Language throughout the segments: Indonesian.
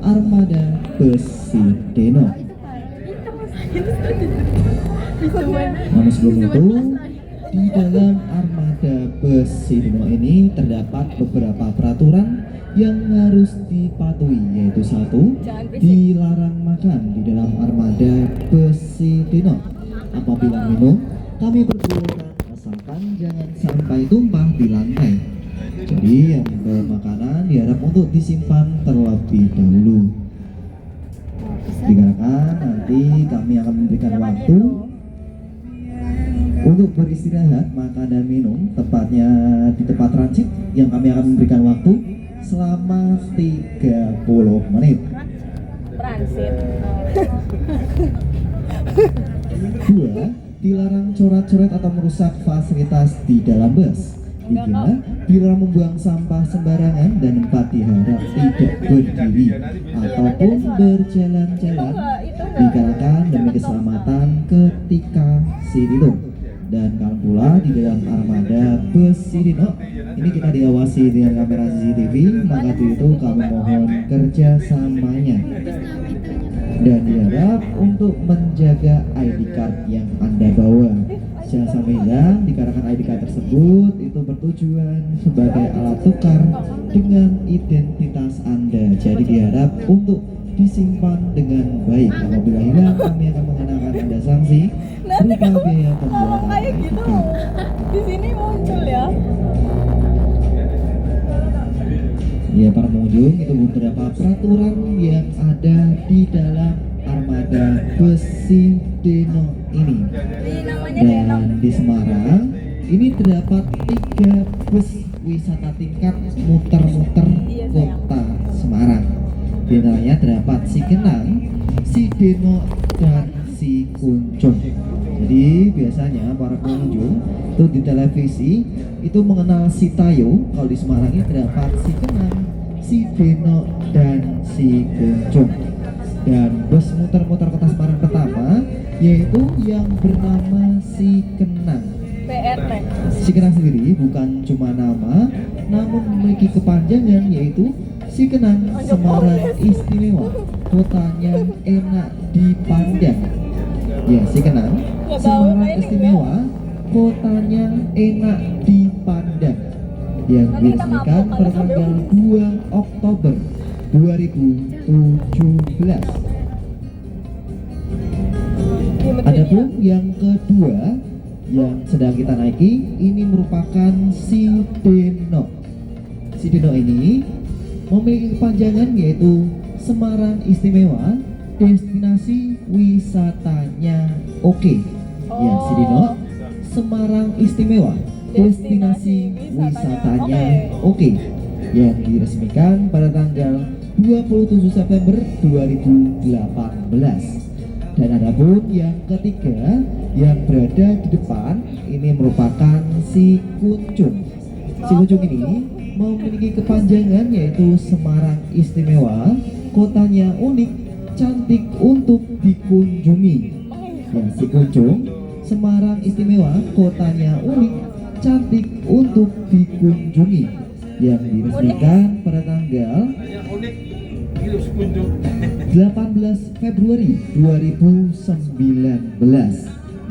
armada besi Deno. Namun sebelum itu, di dalam armada besi Deno ini terdapat beberapa peraturan yang harus dipatuhi, yaitu satu, dilarang makan di dalam armada besi Deno. Apabila minum, kami perbolehkan asalkan jangan sampai tumpah di lantai. Jadi yang membawa makanan diharap untuk disimpan terlebih dahulu. Dikarenakan nanti kami akan memberikan waktu untuk beristirahat, makan dan minum, tepatnya di tempat transit yang kami akan memberikan waktu selama 30 menit. Transit. Dua, dilarang coret-coret atau merusak fasilitas di dalam bus. Tiga, dilarang membuang sampah sembarangan. Dan empat, diharap tidak berdiri ataupun berjalan-jalan dikarenakan demi keselamatan ketika Sidino. Dan kalau pula di dalam armada bus Sidino ini kita diawasi dengan kamera CCTV, maka itu kami mohon kerjasamanya. Dan diharap untuk menjaga ID card yang Anda bawa jangan sampai hilang, dikarenakan ID card tersebut itu bertujuan sebagai alat tukar dengan identitas Anda. Jadi diharap untuk disimpan dengan baik. Apabila hilang, kami akan mengenakan Anda sanksi berupa biaya pembuatan Kayak ID gitu. card. Di sini muncul ya. Ya, para pengunjung, itu beberapa peraturan yang ada di dalam armada besi Deno ini. Dan di Semarang ini terdapat 3 bus wisata tingkat muter-muter kota Semarang. Di antaranya terdapat Si Kenang, Si Deno, dan Si Kuncung. Jadi biasanya para pengunjung itu di televisi itu mengenal Si Tayo. Kalau di Semarang ini terdapat Si Kenang, Si Deno, dan Si Kuncung. Dan bus muter-muter kota Semarang pertama yaitu yang bernama Si Kenang. PRT. Si Kenang sendiri bukan cuma nama, namun memiliki kepanjangan yaitu Si Kenang Semarang Istimewa, kotanya enak dipandang. Ya, Si Kenang Semarang Istimewa, kotanya enak dipandang, yang diresmikan pada tanggal 2 Oktober 2017. Adapun yang kedua yang sedang kita naiki ini merupakan Si Deno. Si Deno ini memiliki kepanjangan yaitu Semarang Istimewa, destinasi wisatanya oke. Ya, Si Deno Semarang Istimewa, destinasi wisatanya oke, yang diresmikan pada tanggal 27 September 2018. Dan adapun yang ketiga yang berada di depan ini merupakan Si Kuncung. Si Kuncung ini memiliki kepanjangan yaitu Semarang Istimewa, kotanya unik, cantik untuk dikunjungi. Ya, Si Kuncung Semarang Istimewa, kotanya unik, cantik untuk dikunjungi, yang diresmikan pada tanggal 18 Februari 2019.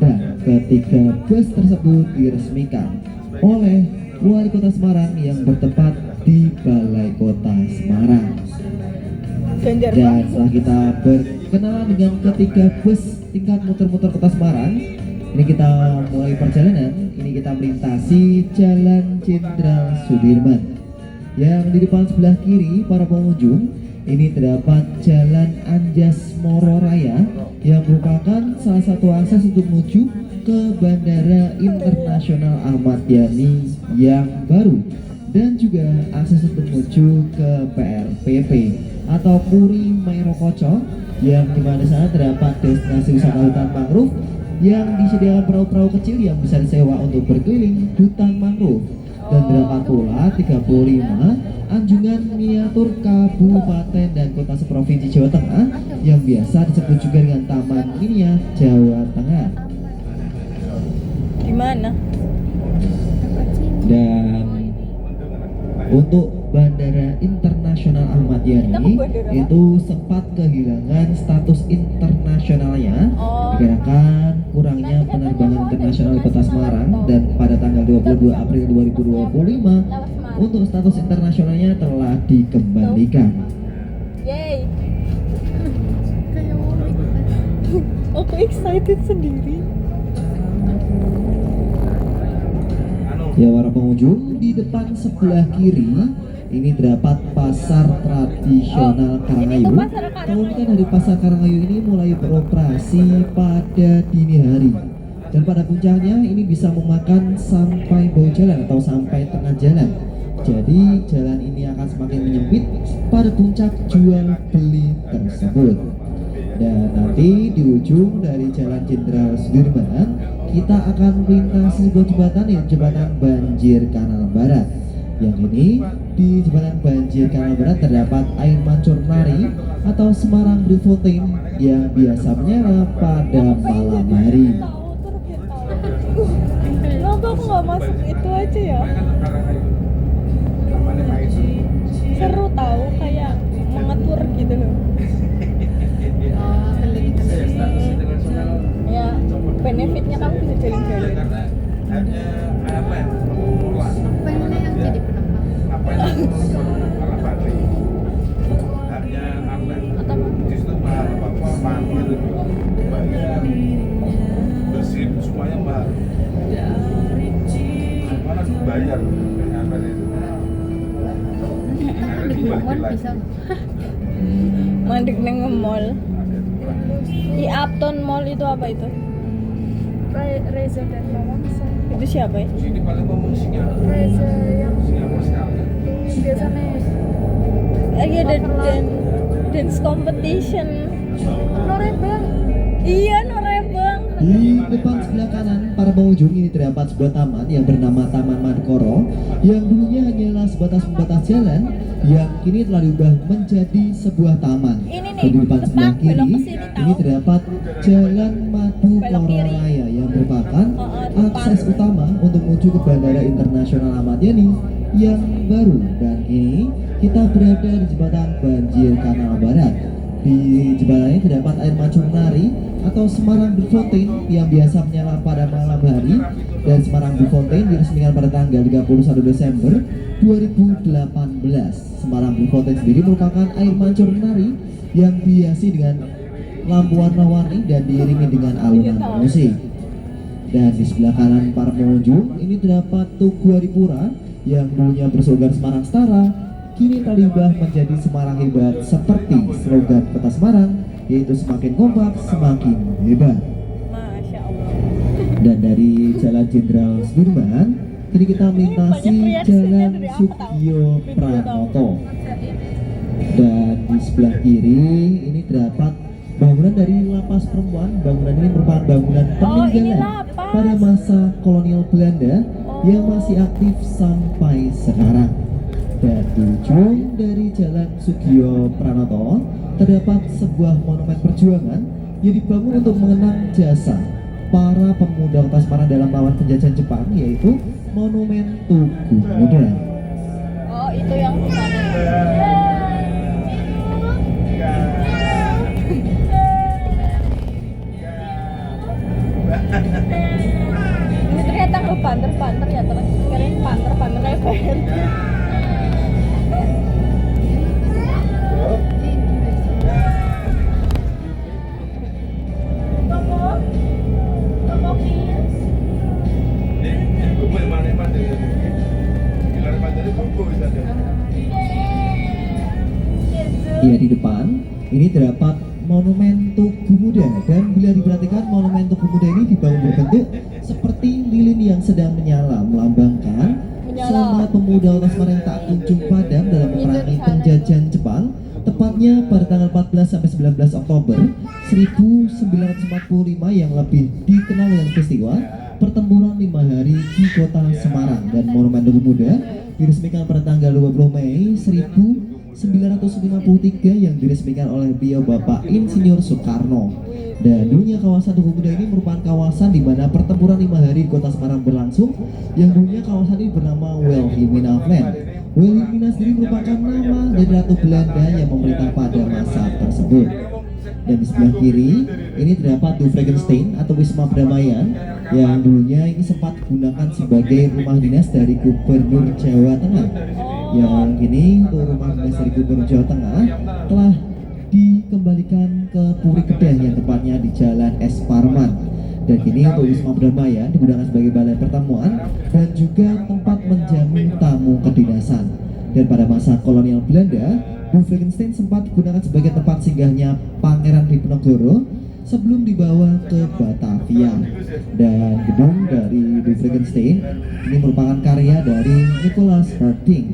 Dan ketiga bus tersebut diresmikan oleh Wali Kota Semarang yang bertempat di Balai Kota Semarang. Dan setelah kita berkenalan dengan ketiga bus tingkat muter-muter Kota Semarang, ini kita mulai perjalanan. Ini kita melintasi Jalan Jenderal Sudirman. Yang di depan sebelah kiri para pengunjung ini terdapat Jalan Anjas Moro Raya yang merupakan salah satu akses untuk menuju ke Bandara Internasional Ahmad Yani yang baru, dan juga akses untuk menuju ke PRPP atau Puri Mairokoco, yang dimana sana terdapat destinasi wisata hutan mangrove yang disediakan perahu-perahu kecil yang bisa disewa untuk berkeliling hutan mangrove. Dan terdapat pula 35 anjungan miniatur kabupaten dan kota seprovinsi Jawa Tengah yang biasa disebut juga dengan Taman Miniat Jawa Tengah. Gimana? Dan untuk Bandara Internasional Internasional Ahmad Yani itu sempat kehilangan status internasionalnya dikarenakan kurangnya penerbangan internasional di Kota Semarang, dan pada tanggal 22 April 2025 untuk status internasionalnya telah dikembalikan. Yeay. Aku excited sendiri. Ya, para pengunjung, di depan sebelah kiri ini terdapat pasar tradisional Karangayu. Tahun kan dari pasar Karangayu ini mulai beroperasi pada dini hari, dan pada puncaknya ini bisa memakan sampai bawah jalan atau sampai tengah jalan. Jadi jalan ini akan semakin menyempit pada puncak jual beli tersebut. Dan nanti di ujung dari Jalan Jenderal Sudirman kita akan melintasi sebuah jembatan, ya, jembatan Banjir Kanal Barat. Yang ini di jembatan Banjir Kanal Barat terdapat air mancur nari atau Semarang Blue Fountain yang biasa menyala pada malam hari. Kenapa aku nggak masuk itu aja ya? Seru tahu, kayak mengetur gitu loh. Ya, benefitnya kamu bisa jalan-jalan. Hanya airline pengelola. Apa yang jadi penumpang? Apa yang malah Bali? Hanya airline. Atau Di situ mahal apa parkir itu bayar, bersih semuanya mahal. Mana bayar airline itu? Di Bogor bisa. mandek neng mall. Di Upton Mall itu apa itu? Reza dan Mawangsa. Itu siapa ya? Sini paling ngomong Singapura. Reza yang Singapura sekali. biasanya Iya, ada dance competition. Norebang. Iya, Norebang. Di depan sebelah kanan para pengunjung ini terdapat sebuah taman yang bernama Taman Madukoro, yang dulunya hanyalah sebatas pembatas jalan yang kini telah diubah menjadi sebuah taman. Ini nih, Dan di depan sebelah tepat belok kiri ke sini, tahu. ini terdapat Jalan Madukoro Belok kiri. Raya yang merupakan depan. akses utama untuk menuju ke Bandara Internasional Ahmad Yani yang baru. Dan kini kita berada di jembatan Banjir Kanal Barat. Di jembatan ini terdapat air mancur nari atau Semarang Blue Fountain yang biasa menyala pada malam hari, dan Semarang Blue Fountain diresmikan pada tanggal 31 Desember 2018. Semarang Blue Fountain sendiri merupakan air mancur nari yang dihiasi dengan lampu warna-warni dan diiringi dengan alunan musik. Dan di sebelah kanan para pengunjung ini terdapat Tugu Adipura yang dulunya berslogan Semarang Setara, kini telah diubah menjadi Semarang Hebat seperti slogan Kota Semarang, yaitu semakin kompak semakin hebat. Masya Allah. Dan dari Jalan Jenderal Sudirman tadi kita melintasi Banyak reaksinya Jalan dari aku Sugio tahu. Pranoto. Dan di sebelah kiri ini terdapat bangunan dari lapas perempuan. Bangunan ini merupakan bangunan Oh, ini peninggalan lapas. pada masa kolonial Belanda yang masih aktif sampai sekarang. Dan di ujung dari Jalan Sugio Pranoto terdapat sebuah monumen perjuangan yang dibangun untuk mengenang jasa para pemuda Kota Semarang dalam melawan penjajahan Jepang, yaitu Monumen Tugu Muda. Oh, itu yang di sana. Ini ternyata ke panter ya, terus kalian panter kayak band. Ya, di depan ini terdapat Monumen Tugu Muda, dan bila diperhatikan Monumen Tugu Muda ini dibangun berbentuk seperti lilin yang sedang menyala, melambangkan semangat pemuda Kota Semarang yang tak kunjung padam dalam memerangi penjajahan Jepang, tepatnya pada tanggal 14 sampai 19 Oktober 1945 yang lebih dikenal dengan peristiwa pertempuran 5 hari di Kota Semarang. Dan Monumen Tugu Muda diresmikan pada tanggal 20 Mei 1953 yang diresmikan oleh beliau Bapak Insinyur Soekarno. Dan dulunya kawasan Tugu Muda ini merupakan kawasan di mana pertempuran 5 hari Kota Semarang berlangsung, yang dulunya kawasan ini bernama Wilhelmina Land. Wilhelmina sendiri merupakan nama dari Ratu Belanda yang memerintah pada masa tersebut. Dan di sebelah kiri ini terdapat Doevregenstein atau Wisma Perdamaian yang dulunya ini sempat digunakan sebagai rumah dinas dari Gubernur Jawa Tengah. Yang kini untuk rumah dinas dari Gubernur Jawa Tengah telah dikembalikan ke Puri Kedah yang tepatnya di Jalan S. Parman. Dan kini untuk Wisma Perdamaian digunakan sebagai balai pertemuan dan juga tempat menjamu tamu kedinasan. Dan pada masa kolonial Belanda, Doevregenstein sempat digunakan sebagai tempat singgahnya Pangeran Diponegoro sebelum dibawa ke Batavia. Dan gedung dari Doevregenstein ini merupakan karya dari Nicholas Harding.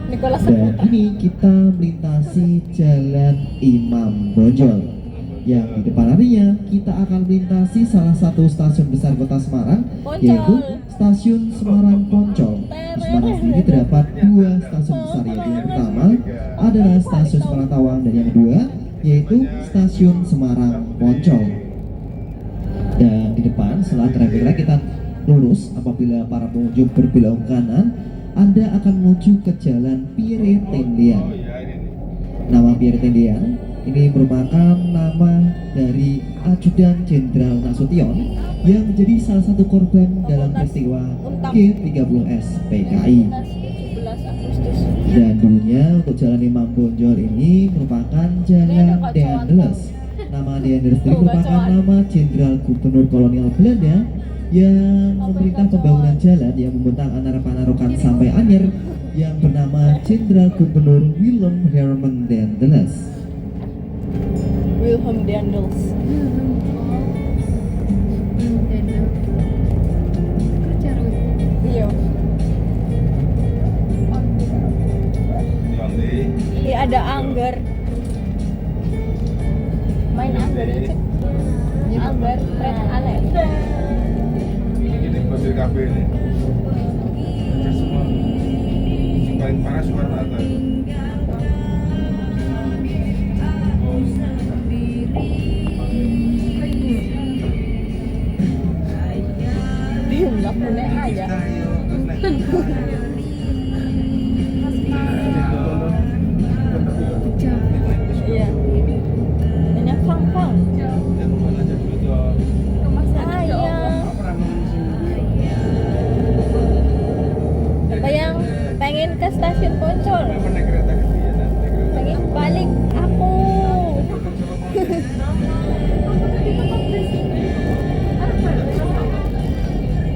Nicholas Dan ini kita melintasi Jalan Imam Bonjol. Yang di depan harinya kita akan melintasi salah satu stasiun besar kota Semarang, Poncol. yaitu Stasiun Semarang Poncol. Di Semarang sendiri terdapat dua stasiun besar, yaitu yang pertama adalah Stasiun Semarang Tawang dan yang kedua yaitu Stasiun Semarang Poncol. Dan di depan setelah gerak-gerak kita lurus, apabila para pengunjung berbelok kanan, Anda akan menuju ke Jalan Pierre Tendean. Nama Pierre Tendean ini merupakan nama dari Ajudan Jenderal Nasution yang menjadi salah satu korban dalam peristiwa G30S PKI. 17 Agustus. Dan dulunya untuk Jalan Imam Bonjol ini merupakan Jalan Daendels. Nama Daendels ini merupakan nama Jenderal Gubernur Kolonial Belanda yang memerintah pembangunan jalan yang membentang antara Panarukan sampai Anyer yang bernama Jenderal Gubernur Willem Herman Daendels. Wilhelm Daendels. Iya. Ini ada angger. Main angger ya, Cek. Angger Red Ale. Ini pasir kafe ini. Semua. Yang paling panas warna atas. Diem lah punya aja. Iya. Ini fang-fang. Rumah saya. Apa yang pengen ke stasiun Poncol? Pengen balik aku.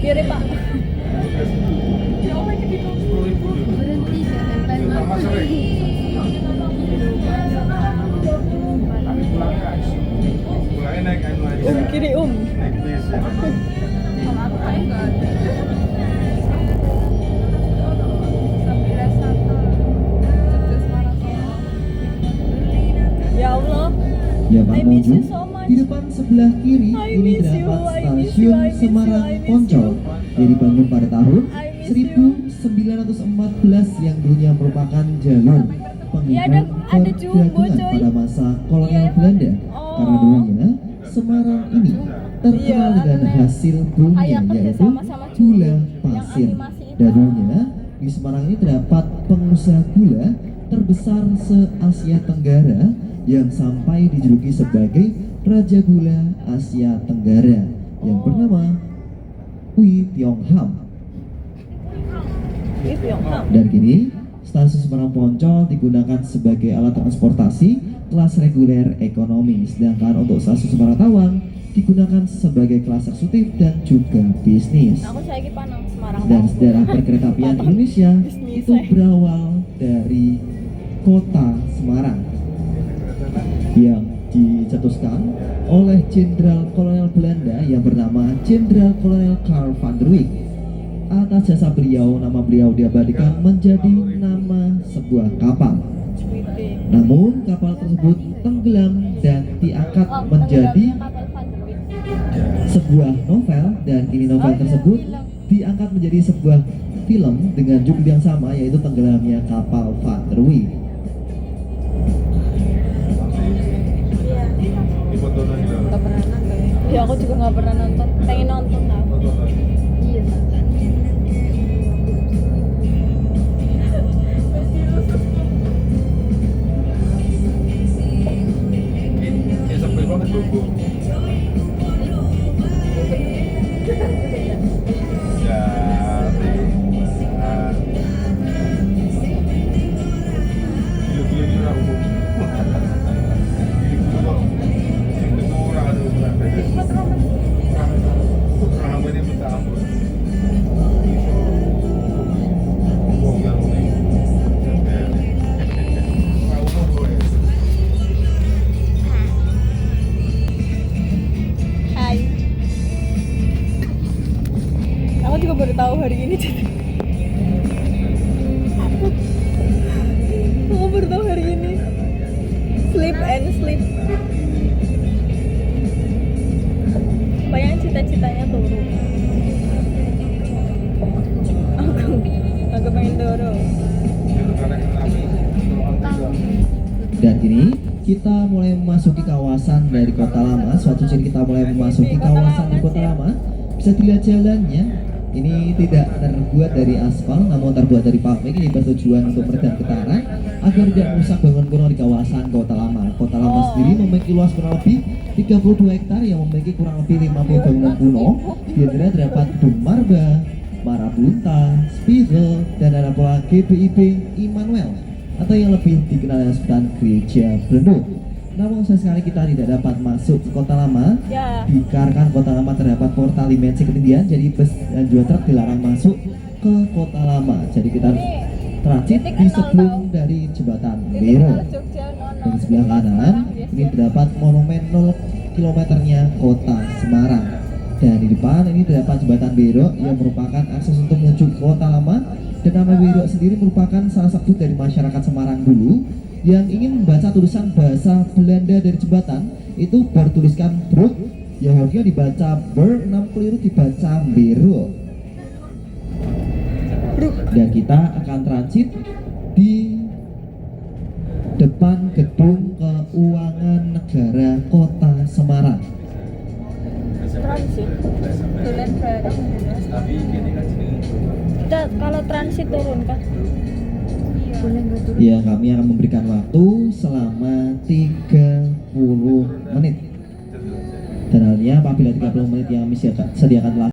Kiri Pak. Sama sore. Kami pulangnya naik anu aja. Kiri Naik bis ya. Ya Allah. Ya Pak I miss you pengunjung, so much. di depan sebelah kiri I ini miss you, terdapat I miss Stasiun you, I miss you, Semarang I miss Poncol you. yang dibangun pada tahun I miss you. 1914 yang dulunya merupakan jalur Iya, penghubung ada jumbo, perdagangan coy. pada masa kolonial Iya, Pak. Belanda. Oh. Karena dulunya Semarang ini terkenal Iya, dengan bener. hasil bumi Kayak kerja yaitu sama-sama jumbo. gula Yang pasir. animasi itu. Dan dulunya di Semarang ini terdapat pengusaha gula terbesar se-Asia Tenggara yang sampai dijuluki sebagai Raja Gula Asia Tenggara yang bernama Ui Tiong Ham. Ih, Pyongyang. Dan kini Stasiun Semarang Poncol digunakan sebagai alat transportasi kelas reguler ekonomi, sedangkan untuk Stasiun Semarang Tawang digunakan sebagai kelas eksekutif dan juga bisnis. Aku saya lagi panang Semarang. Dan sejarah perkeretaapian Indonesia Bisnis, itu berawal dari kota Semarang yang dicetuskan oleh Jenderal Kolonel Belanda yang bernama Jenderal Kolonel Karl van der Wijk. Atas jasa beliau, nama beliau diabadikan menjadi nama sebuah kapal. Namun kapal tersebut tenggelam dan diangkat menjadi sebuah novel, dan ini novel tersebut diangkat menjadi sebuah film dengan judul yang sama, yaitu Tenggelamnya Kapal Van der Wijk. Di foto lagi lah. Gak pernah nonton. Ya aku juga gak pernah nonton. Pengen nonton lah. Foto lagi. Iya. Hai. Aku juga baru tahu hari ini. Aku baru tahu hari ini. Sleep and sleep. Bayang cita-citanya turun. Aku pengen turun. Dan kini kita mulai memasuki kawasan dari Kota Lama. Suatu ciri kita mulai memasuki kawasan di Kota Lama. Bisa dilihat jalannya. Ini tidak terbuat dari aspal, namun terbuat dari paving. Ini bertujuan untuk meredam getaran agar tidak merusak bangunan kuno di kawasan Kota Lama. Kota Lama sendiri memiliki luas kurang lebih 32 hektar yang memiliki kurang lebih 50 bangunan kuno. Di antaranya terdapat gedung Marba, Marabunta, Spiegel, dan ada pula GBIB Immanuel atau yang lebih dikenal sebagai Gereja Brno. Namun sayang sekali kita tidak dapat masuk ke Kota Lama Ya. dikarenakan Kota Lama terdapat portal dimensi ketinggian, jadi bus dan juga truk dilarang masuk ke Kota Lama. Jadi kita harus transit di sebelum dari jembatan Bero. Dan di sebelah kanan ini terdapat monumen 0 kilometernya Kota Semarang. Dan di depan ini terdapat jembatan Bero yang merupakan akses untuk menuju Kota Lama. Dan nama Bero sendiri merupakan salah satu dari masyarakat Semarang dulu yang ingin membaca tulisan bahasa Belanda dari jembatan itu bertuliskan Brug, yang harusnya dibaca Ber, namun keliru dibaca Bero. Dan kita akan transit di depan gedung Keuangan Negara Kota Semarang. Transit. Tulen bareng. Kita kalau transit turun kah? Boleh nggak turun? Ya, kami akan memberikan waktu selama 30 menit. Dan halnya apabila 30 menit yang kami sediakan telah